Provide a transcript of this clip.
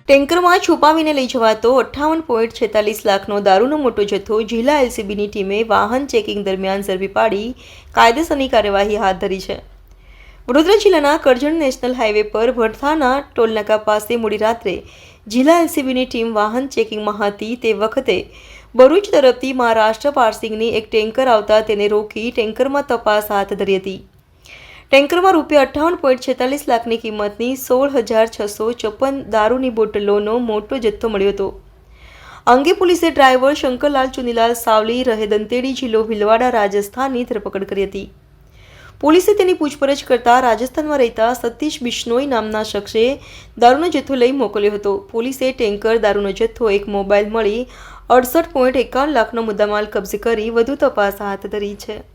ટેન્કરમાં છુપાવીને લઈ જવાતો 58.46 લાખનો દારૂનો મોટો જથ્થો જિલ્લા એલસીબીની ટીમે વાહન ચેકિંગ દરમિયાન ઝડપી પાડી કાયદેસરની કાર્યવાહી હાથ ધરી છે। વડોદરા જિલ્લાના કરજણ નેશનલ હાઈવે પર ભડથાના ટોલનાકા પાસે મોડી રાત્રે જિલ્લા એલસીબીની ટીમ વાહન ચેકિંગમાં હતી તે વખતે ભરૂચ તરફથી મહારાષ્ટ્ર પાર્સિંગની એક ટેન્કર આવતા તેને રોકી ટેન્કરમાં તપાસ હાથ ધરી હતી। ટેન્કરમાં ₹58.46 લાખની કિંમતની 16,654 દારૂની બોટલોનો મોટો જથ્થો મળ્યો હતો। અંગે પોલીસે ડ્રાઈવર શંકરલાલ ચુનીલાલ સાવલી રહે દંતેડી જિલ્લો ભીલવાડા રાજસ્થાનની ધરપકડ કરી હતી। પોલીસે તેની પૂછપરછ કરતા રાજસ્થાનમાં રહેતા સતીશ બિશ્નોઈ નામના શખ્સે દારૂનો જથ્થો લઈ મોકલ્યો હતો। પોલીસે ટેન્કર દારૂનો જથ્થો એક મોબાઈલ મળી 68.51 લાખનો મુદ્દામાલ કબજે કરી વધુ તપાસ હાથ ધરી છે।